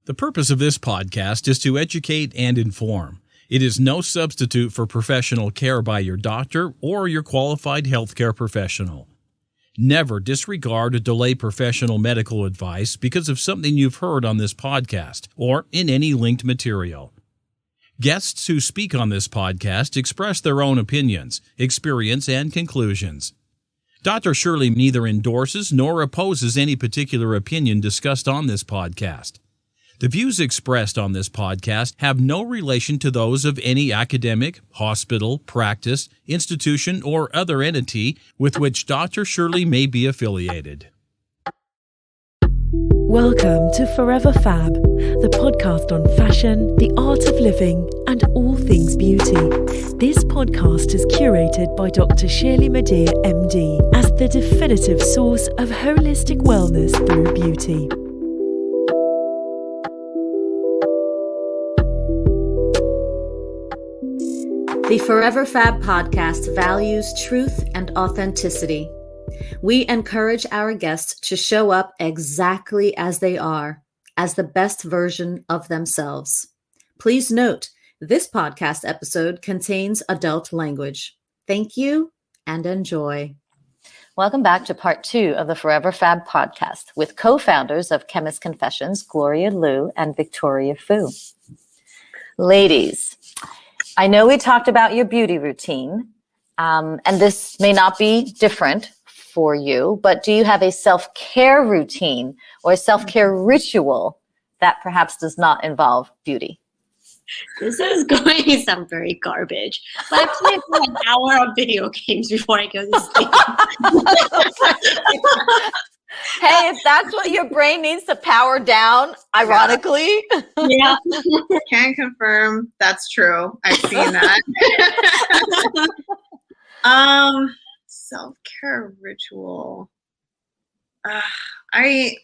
The purpose of this podcast is to educate and inform. It is no substitute for professional care by your doctor or your qualified healthcare professional. Never disregard or delay professional medical advice because of something you've heard on this podcast or in any linked material. Guests who speak on this podcast express their own opinions, experience, and conclusions. Dr. Shirley neither endorses nor opposes any particular opinion discussed on this podcast. The views expressed on this podcast have no relation to those of any academic, hospital, practice, institution, or other entity with which Dr. Shirley may be affiliated. Welcome to Forever Fab, the podcast on fashion, the art of living, and all things beauty. This podcast is curated by Dr. Shirley Madhere, MD, as the definitive source of holistic wellness through beauty. The Forever Fab podcast values truth and authenticity. We encourage our guests to show up exactly as they are, as the best version of themselves. Please note, this podcast episode contains adult language. Thank you and enjoy. Welcome back to part 2 of the Forever Fab podcast with co-founders of Chemist Confessions, Gloria Liu and Victoria Fu. Ladies, I know we talked about your beauty routine, and this may not be different for you, but do you have a self-care routine or a self-care ritual that perhaps does not involve beauty? This is going to sound very garbage, but I play for an hour of video games before I go to sleep. Hey, if that's what your brain needs to power down, ironically. Yeah. Can confirm that's true. I've seen that. Self-care ritual. I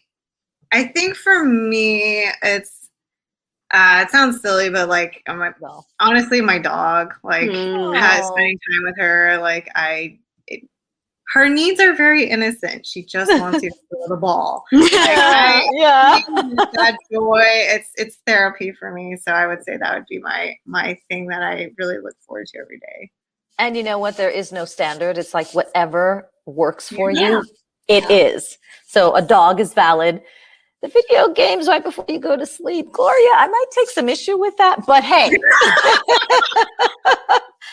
think for me, it sounds silly, but like honestly, my dog, has spending time with her. Her needs are very innocent. She just wants you to throw the ball. That joy, it's therapy for me. So I would say that would be my thing that I really look forward to every day. And you know what? There is no standard. It's like whatever works for you, it is. So a dog is valid. The video games right before you go to sleep, Gloria, I might take some issue with that, but hey.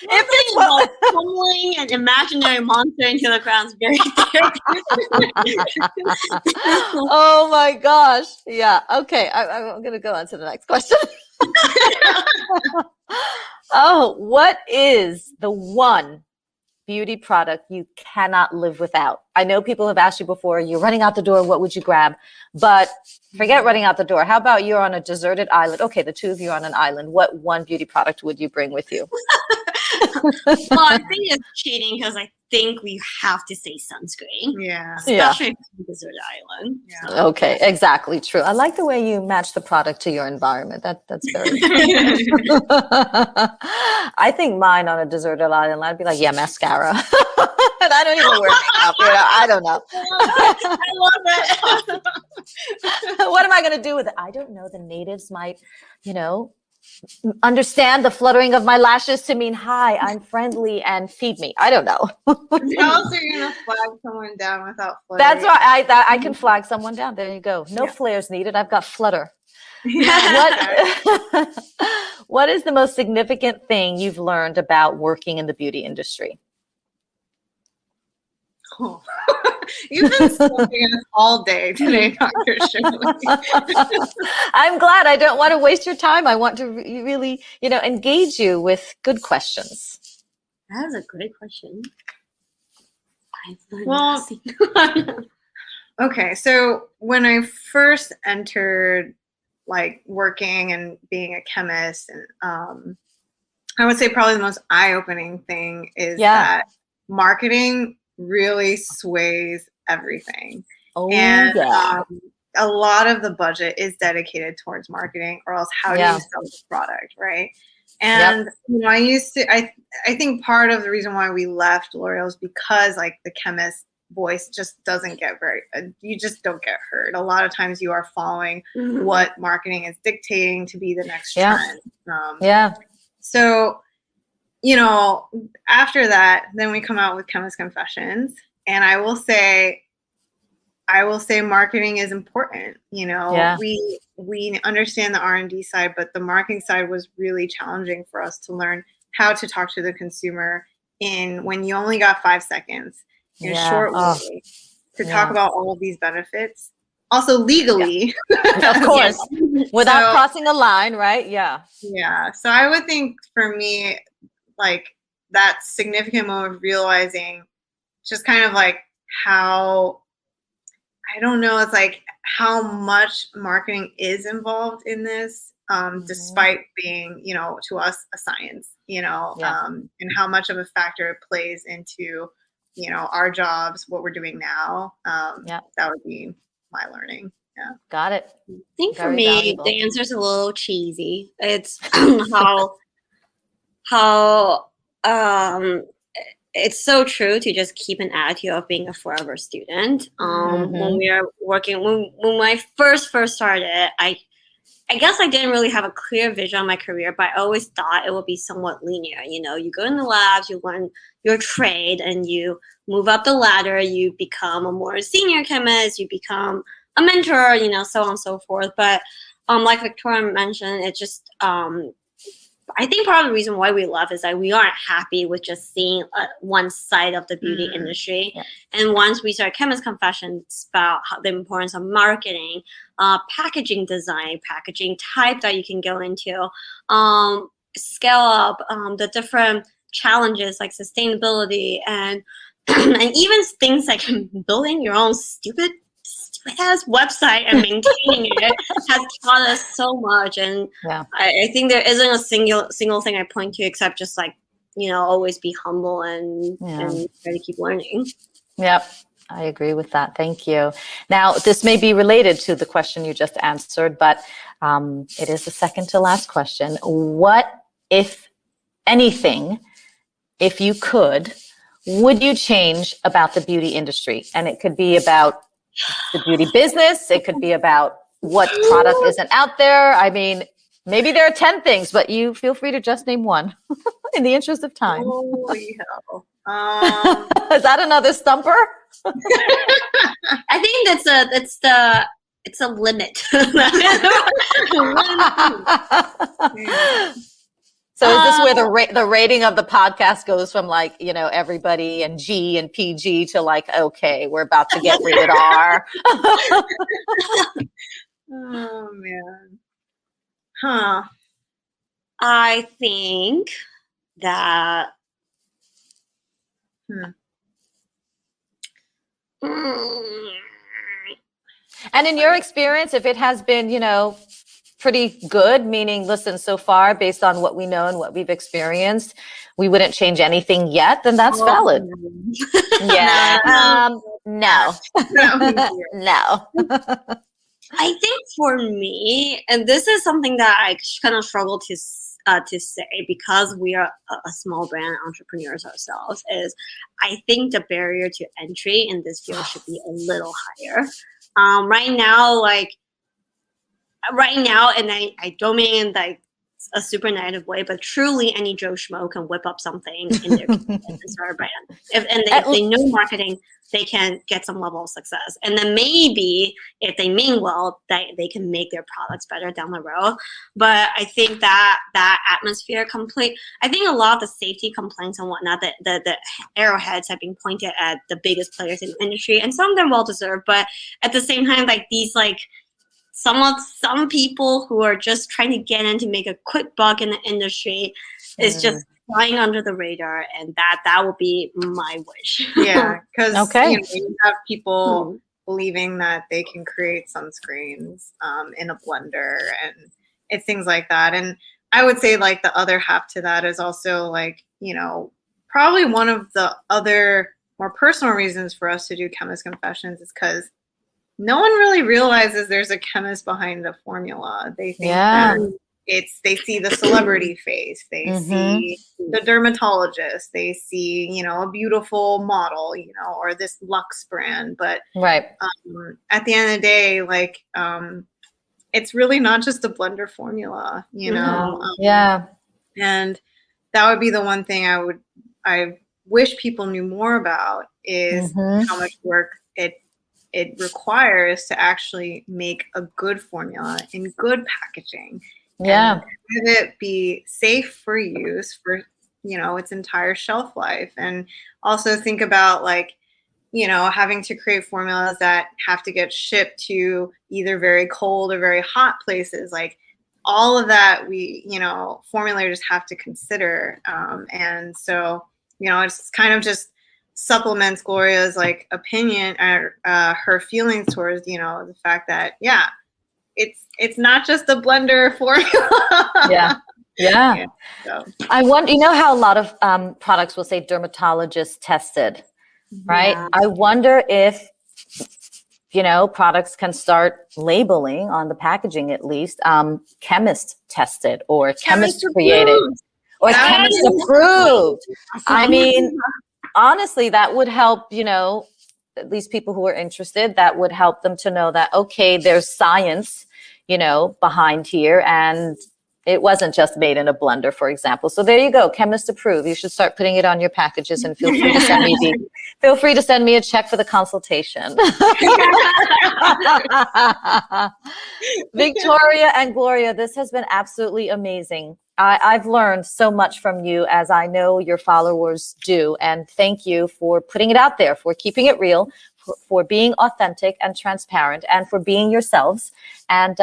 If it's about tumbling an imaginary monster into the ground is very therapeutic. Oh my gosh. Yeah. Okay. I'm going to go on to the next question. Oh, what is the one beauty product you cannot live without? I know people have asked you before, you're running out the door, what would you grab? But forget running out the door. How about you're on a deserted island? Okay, the two of you are on an island. What one beauty product would you bring with you? Well, I think it's cheating because I think we have to say sunscreen. Yeah. Especially if it's a desert island. Yeah. So. Okay, exactly true. I like the way you match the product to your environment. That's very I think mine on a deserted island, I'd be like, mascara. And I don't even wear makeup. I don't know. I love it. What am I going to do with it? I don't know. The natives might, understand the fluttering of my lashes to mean, hi, I'm friendly and feed me. I don't know. How else are you going to flag someone down without flaring? That's right. I can flag someone down. There you go. No flares needed. I've got flutter. What is the most significant thing you've learned about working in the beauty industry? Oh. You've been smoking us all day today, Dr. Shirley. I'm glad. I don't want to waste your time. I want to really, engage you with good questions. That is a great question. Okay, so when I first entered, working and being a chemist, and I would say probably the most eye-opening thing is that marketing really sways everything. A lot of the budget is dedicated towards marketing, or else how do you sell the product, right? And I think part of the reason why we left L'Oreal is because the chemist voice just doesn't get you just don't get heard. A lot of times you are following what marketing is dictating to be the next trend. So, you know, after that, then we come out with Chemist Confessions, and I will say marketing is important. You know, we understand the R&D side, but the marketing side was really challenging for us to learn how to talk to the consumer when you only got 5 seconds in a short way to talk about all of these benefits. Also legally. Of course. Without crossing a line, right? Yeah. Yeah. So I would think for me, like that significant moment of realizing just kind of like how, I don't know, it's like how much marketing is involved in this, despite being, you know, to us a science, you know, and how much of a factor it plays into, you know, our jobs, what we're doing now. That would be my learning. Yeah. Got it. I think Very for me, valuable. the answer is a little cheesy. It's how it's so true to just keep an attitude of being a forever student. When we are working, when I first started, I guess I didn't really have a clear vision on my career, but I always thought it would be somewhat linear. You know, you go in the labs, you learn your trade, and you move up the ladder. You become a more senior chemist. You become a mentor. You know, so on and so forth. But like Victoria mentioned, it just I think part of the reason why we love is that we aren't happy with just seeing one side of the beauty industry. Yeah. And once we start Chemist Confessions about the importance of marketing, packaging design, packaging type that you can go into, scale up, the different challenges like sustainability and and even things like building your own stupid ass website and maintaining it has taught us so much. And I think there isn't a single thing I point to except just like, you know, always be humble and try to keep learning. Yep. I agree with that. Thank you. Now, this may be related to the question you just answered, but it is the second to last question. What, if anything, if you could, would you change about the beauty industry? And it could be about the beauty business. It could be about what product isn't out there. I mean, maybe there are 10 things, but you feel free to just name one in the interest of time. Holy hell. Is that another stumper? I think it's a limit. So is this where the rating of the podcast goes from like, you know, everybody and G and PG to like, okay, we're about to get rated R? Oh man. Huh. I think that and in your experience, if it has been, you know, pretty good, meaning, listen, so far, based on what we know and what we've experienced, we wouldn't change anything yet, then that's valid. Yeah. No. No. I think for me, and this is something that I kind of struggle to say because we are a small brand entrepreneurs ourselves, is I think the barrier to entry in this field should be a little higher. Right now, and I don't mean like a super negative way, but truly any Joe Schmo can whip up something in their business or a brand. If they know marketing, they can get some level of success. And then maybe if they mean well, they can make their products better down the road. But I think that atmosphere I think a lot of the safety complaints and whatnot, the arrowheads have been pointed at the biggest players in the industry, and some of them well deserved. But at the same time, like these some people who are just trying to get in to make a quick buck in the industry is just flying under the radar, and that would be my wish. Yeah, because you have people believing that they can create sunscreens in a blender, and it's things like that. And I would say like the other half to that is also like, you know, probably one of the other more personal reasons for us to do Chemist Confessions is because no one really realizes there's a chemist behind the formula. They think that they see the celebrity face, they see the dermatologist, they see, a beautiful model, or this Lux brand. But at the end of the day, like, it's really not just a blender formula, and that would be the one thing I wish people knew more about is how much work it requires to actually make a good formula in good packaging. And have it be safe for use for, its entire shelf life. And also think about, like, having to create formulas that have to get shipped to either very cold or very hot places. Like, all of that we, formulators have to consider. And so, it's kind of just supplements Gloria's, like, opinion or her feelings towards, the fact that, it's not just a blender formula. So. I wonder, how a lot of products will say dermatologist tested, right? I wonder if, products can start labeling on the packaging, at least, chemist tested or chemist created or chemist approved. I mean, honestly, that would help, at least people who are interested, that would help them to know that, okay, there's science, behind here, and it wasn't just made in a blender, for example. So there you go, chemist approved. You should start putting it on your packages, and feel free to send me a check for the consultation. Victoria and Gloria, this has been absolutely amazing. I've learned so much from you, as I know your followers do. And thank you for putting it out there, for keeping it real, for being authentic and transparent, and for being yourselves, and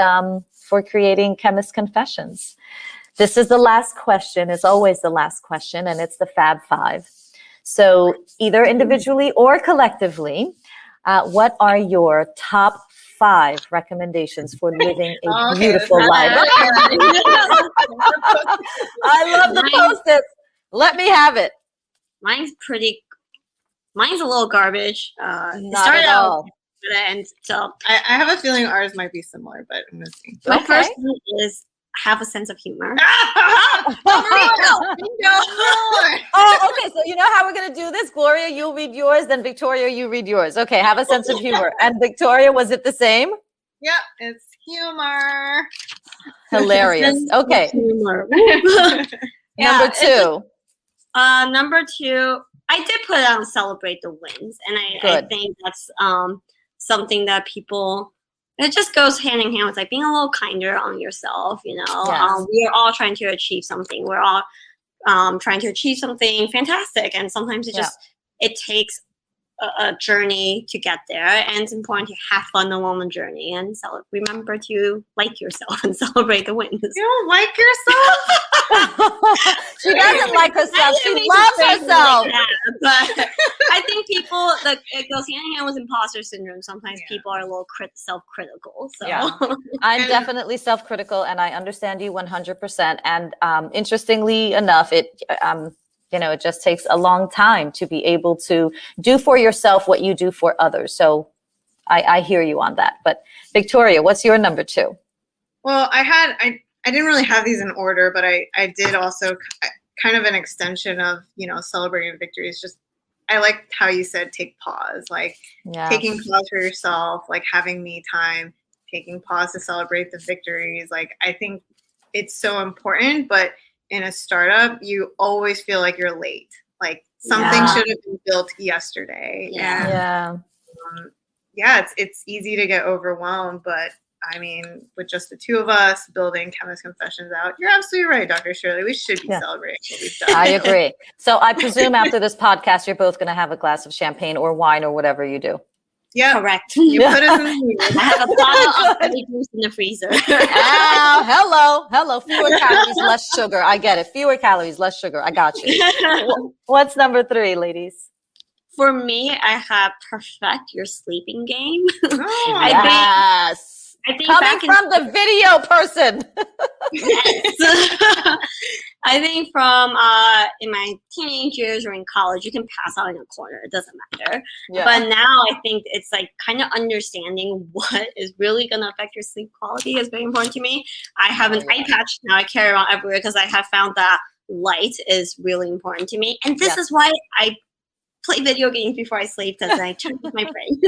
for creating Chemist Confessions. This is the last question. It's always the last question, and it's the Fab Five. So either individually or collectively, what are your top 5 recommendations for living a beautiful life? I love the Post-its. Let me have it. Mine's a little garbage. Not at all. And so I have a feeling ours might be similar, but I'm gonna see. my first one is have a sense of humor. Oh, okay. So you know how we're going to do this? Gloria, you'll read yours, then Victoria, you read yours. Okay, have a sense of humor. And Victoria, was it the same? Yep, it's humor. Hilarious. Okay. Humor. Number 2. Number 2, I did put on celebrate the wins, and I think that's something that people. It just goes hand in hand with like being a little kinder on yourself. Yes. We are all trying to achieve something. We're all trying to achieve something fantastic, and sometimes it takes a journey to get there, and it's important to have fun along the journey and remember to like yourself and celebrate the wins. You don't like yourself? She doesn't like herself. She loves herself. Like that, but I think it goes hand in hand with imposter syndrome. Sometimes people are a little self-critical. So I'm definitely self-critical, and I understand you 100%. And interestingly enough, it just takes a long time to be able to do for yourself what you do for others. So I hear you on that. But Victoria, what's your number 2? Well, I didn't really have these in order, but I did also kind of an extension of, celebrating victories. Just, I liked how you said, take pause, like taking pause for yourself, like having me time, taking pause to celebrate the victories. Like, I think it's so important, but in a startup, you always feel like you're late. Like something should have been built yesterday. It's easy to get overwhelmed, but I mean, with just the 2 of us building Chemist Confessions out, you're absolutely right, Dr. Shirley. We should be celebrating what we've done. I agree. So I presume after this podcast, you're both going to have a glass of champagne or wine or whatever you do. Yeah, correct. You put us in the I have a bottle of honey juice in the freezer. Hello. Fewer calories, less sugar. I get it. Fewer calories, less sugar. I got you. What's number 3, ladies? For me, I have perfect your sleeping game. Yes. I think coming from the video person. Yes. I think from in my teenage years or in college, you can pass out in a corner. It doesn't matter. Yeah. But now I think it's like kind of understanding what is really going to affect your sleep quality is very important to me. I have an eye patch now I carry around everywhere because I have found that light is really important to me. And this is why I play video games before I sleep, because I check with my brain.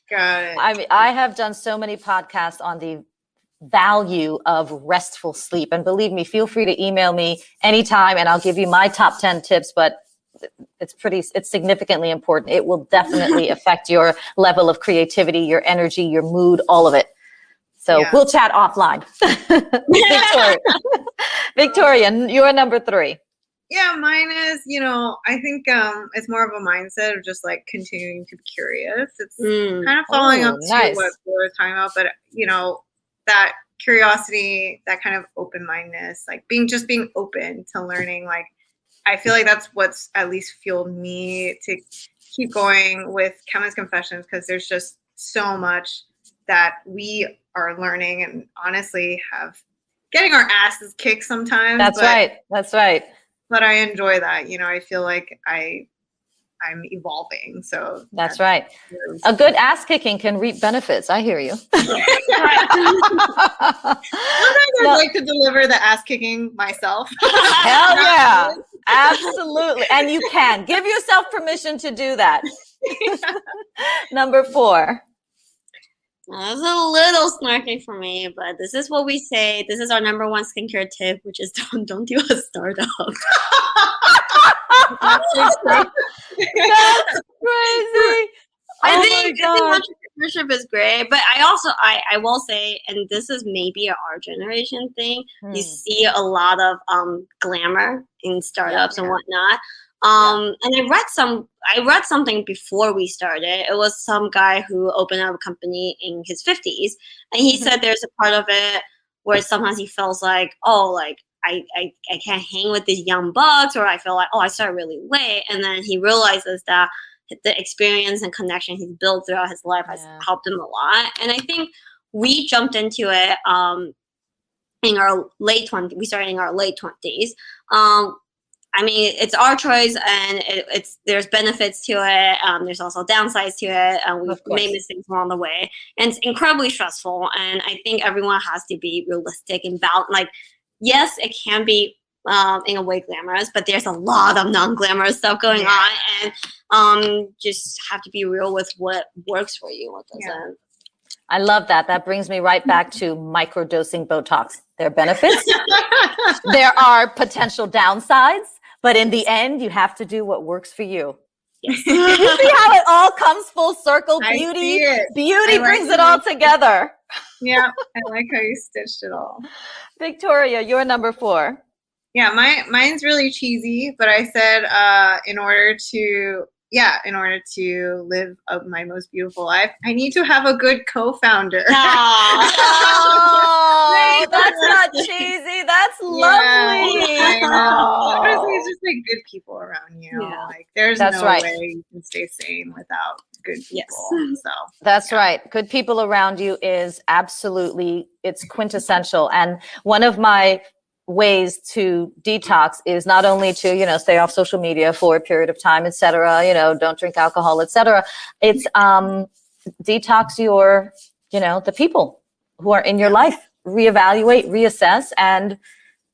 Got it. I mean, I have done so many podcasts on the value of restful sleep. And believe me, feel free to email me anytime and I'll give you my top 10 tips, but it's significantly important. It will definitely affect your level of creativity, your energy, your mood, all of it. So we'll chat offline. Victoria, you're number 3. Yeah, mine is, I think it's more of a mindset of just like continuing to be curious. It's kind of following up to what we were talking about, but that curiosity, that kind of open-mindedness, like being open to learning. Like, I feel like that's what's at least fueled me to keep going with Chemist Confessions, because there's just so much that we are learning and honestly getting our asses kicked sometimes. That's right. But I enjoy that. I feel like I'm evolving. So that's right. A good ass kicking can reap benefits. I hear you. Sometimes I like to deliver the ass kicking myself. Hell yeah. Absolutely. And you can. Give yourself permission to do that. Number 4. That's a little snarky for me, but this is what we say. This is our number 1 skincare tip, which is don't do a startup. That's crazy. I think entrepreneurship is great, but I will say, and this is maybe our generation thing, you see a lot of glamour in startups and whatnot. And I read something before we started. It was some guy who opened up a company in his 50s, and he said there's a part of it where sometimes he feels like, I can't hang with these young bucks, or I feel like, I started really late. And then he realizes that the experience and connection he's built throughout his life has helped him a lot. And I think we jumped into it in our late 20s. We started in our late 20s. I mean, it's our choice, and there's benefits to it. There's also downsides to it, and we've made mistakes along the way. And it's incredibly stressful. And I think everyone has to be realistic and like, yes, it can be in a way glamorous, but there's a lot of non-glamorous stuff going on, and just have to be real with what works for you, what doesn't. I love that. That brings me right back to microdosing Botox. There are benefits. There are potential downsides, but in the end, you have to do what works for you. Yes. You see how it all comes full circle? Beauty brings it all together. Yeah, I like how you stitched it all. Victoria, you're number 4. Yeah, mine's really cheesy, but I said in order to live my most beautiful life, I need to have a good co-founder. Oh, that's not cheesy. That's lovely. I know. Honestly, it's just like good people around you. Yeah. Like there's no way you can stay sane without good people. Yes. So that's right. Good people around you is absolutely, it's quintessential. And one of my ways to detox is not only to, stay off social media for a period of time, etc., don't drink alcohol, etc. It's detox your, the people who are in your life, reevaluate, reassess, and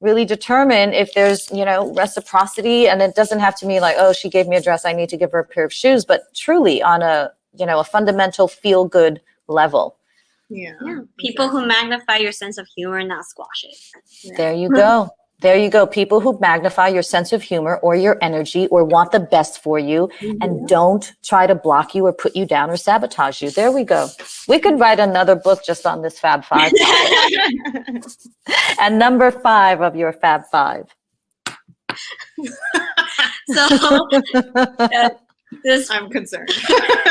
really determine if there's, reciprocity. And it doesn't have to mean like, oh, she gave me a dress, I need to give her a pair of shoes, but truly on a fundamental feel good level. Yeah. People who magnify your sense of humor, not squash it. Yeah. There you go. There you go. People who magnify your sense of humor or your energy or want the best for you and don't try to block you or put you down or sabotage you. There we go. We could write another book just on this Fab 5. And number 5 of your Fab 5. So I'm concerned.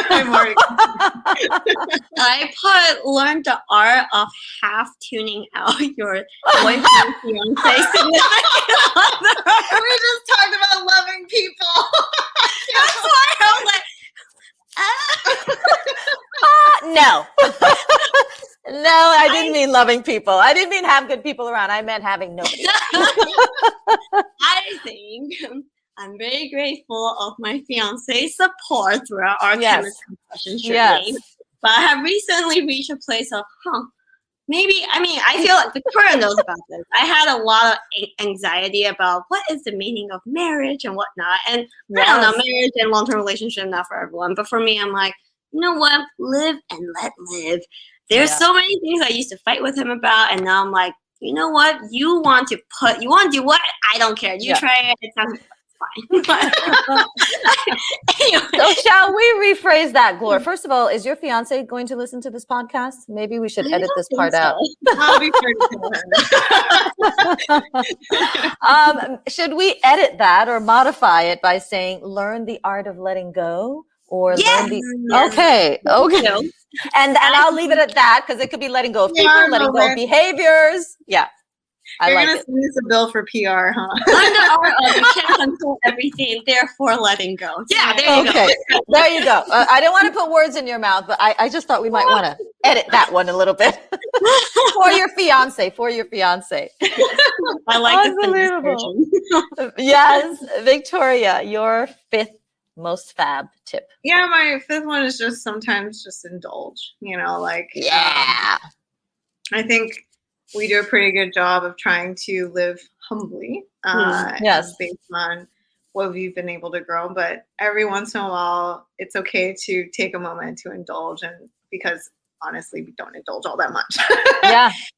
I'm already concerned. I learn the art of half tuning out your boyfriend, fiance, significant other. We just talked about loving people. That's why I'm like, no. No, I didn't mean loving people. I didn't mean have good people around. I meant having nobody. I think I'm very grateful of my fiance's support throughout our chemist confession journey. But I have recently reached a place of, I feel like Victoria knows about this. I had a lot of anxiety about what is the meaning of marriage and whatnot. And I don't know, marriage and long-term relationship, not for everyone. But for me, I'm like, you know what? Live and let live. There's so many things I used to fight with him about. And now I'm like, you know what? You want to do what? I don't care. You try it. It sounds fine. Anyway. So shall we rephrase that, Gloria? First of all, is your fiance going to listen to this podcast? Maybe we should edit this part out. I'll be sure to should we edit that or modify it by saying learn the art of letting go? Or learn the okay. And I'll leave it at that because it could be letting go of people, letting go of behaviors. Yeah. You're going to send us a bill for PR, huh? You can't control everything, therefore letting go. Yeah, there you go. There you go. I don't want to put words in your mouth, but I just thought we might want to edit that one a little bit. For your fiance. I like the version. Yes. Victoria, your fifth most fab tip. Yeah, my fifth one is just sometimes just indulge, I think we do a pretty good job of trying to live humbly, based on what we've been able to grow. But every once in a while, it's okay to take a moment to indulge, and because honestly, we don't indulge all that much.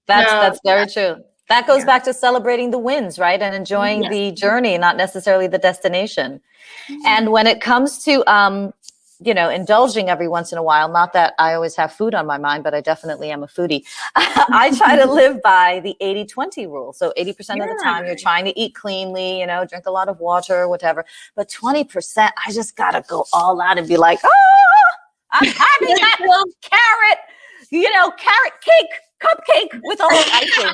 That's very true. That goes back to celebrating the wins, right? And enjoying the journey, not necessarily the destination. And when it comes to, indulging every once in a while, not that I always have food on my mind, but I definitely am a foodie. I try to live by the 80-20 rule. So 80% of the time you're trying to eat cleanly, drink a lot of water, whatever. But 20%, I just got to go all out and be like, I'm having that little carrot cake, cupcake with all the icing.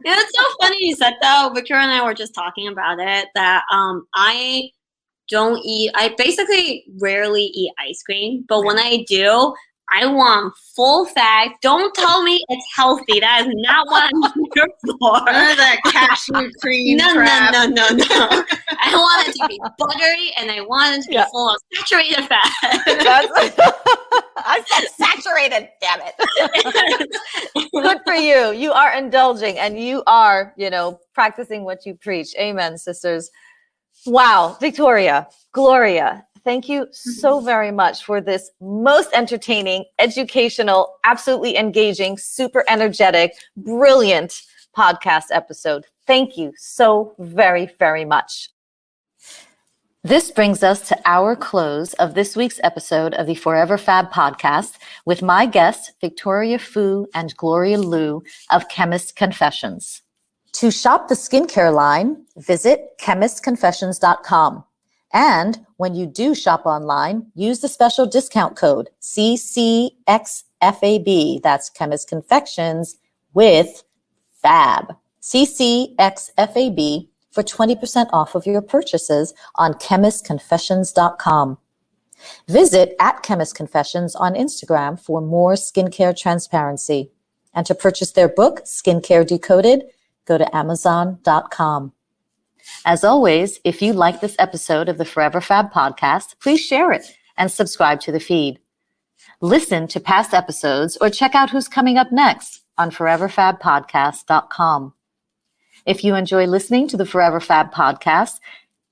It's so funny you said that. Victoria and I were just talking about it, that I basically rarely eat ice cream, but when I do, I want full fat. Don't tell me it's healthy. That is not what I'm here for. None of that cashew cream No. crap. No. I want it to be buttery, and I want it to be full of saturated fat. I said saturated, damn it. Good for you. You are indulging, and you are, practicing what you preach. Amen, sisters. Wow, Victoria, Gloria, thank you so very much for this most entertaining, educational, absolutely engaging, super energetic, brilliant podcast episode. Thank you so very, very much. This brings us to our close of this week's episode of the Forever Fab podcast with my guests, Victoria Fu and Gloria Liu of Chemist Confessions. To shop the skincare line, visit chemistconfessions.com. And when you do shop online, use the special discount code CCXFAB. That's Chemist Confections with FAB. CCXFAB for 20% off of your purchases on chemistconfessions.com. Visit @ChemistConfessions on Instagram for more skincare transparency. And to purchase their book, Skincare Decoded, go to Amazon.com. As always, if you like this episode of the Forever Fab podcast, please share it and subscribe to the feed. Listen to past episodes or check out who's coming up next on foreverfabpodcast.com. If you enjoy listening to the Forever Fab podcast,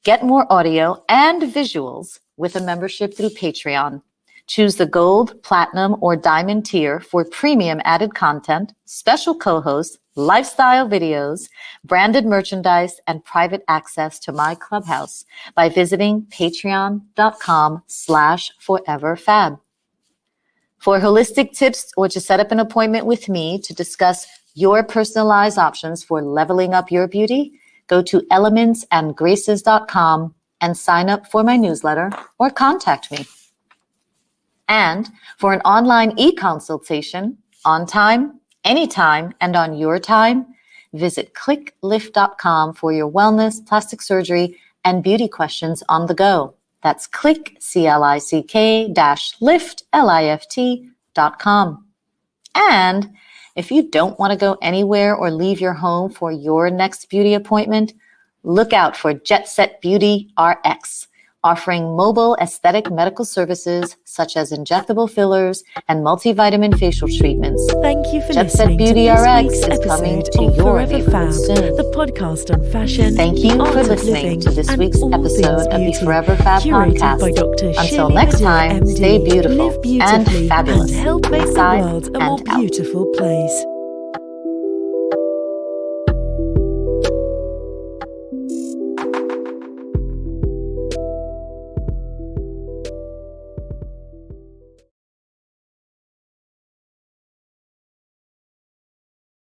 get more audio and visuals with a membership through Patreon. Choose the gold, platinum, or diamond tier for premium added content, special co-hosts, lifestyle videos, branded merchandise, and private access to my clubhouse by visiting patreon.com/foreverfab. For holistic tips or to set up an appointment with me to discuss your personalized options for leveling up your beauty, go to elementsandgraces.com and sign up for my newsletter or contact me. And for an online e-consultation on time, anytime, and on your time, visit clicklift.com for your wellness, plastic surgery, and beauty questions on the go. That's click, CLICK-lift, LIFT.com. And if you don't want to go anywhere or leave your home for your next beauty appointment, look out for Jet Set Beauty RX, offering mobile aesthetic medical services such as injectable fillers and multivitamin facial treatments. Thank you for Jet Set listening Beauty to this RX week's is coming episode to of your Forever neighborhood Fab, soon. the podcast on fashion. Thank you the art for of listening living, to this and week's all episode things of the beauty. Forever Fab Curated podcast. by Dr. Until Shirley next Madhere, time, MD. stay beautiful Live beautifully and fabulous and help make the inside world a and more out. beautiful place.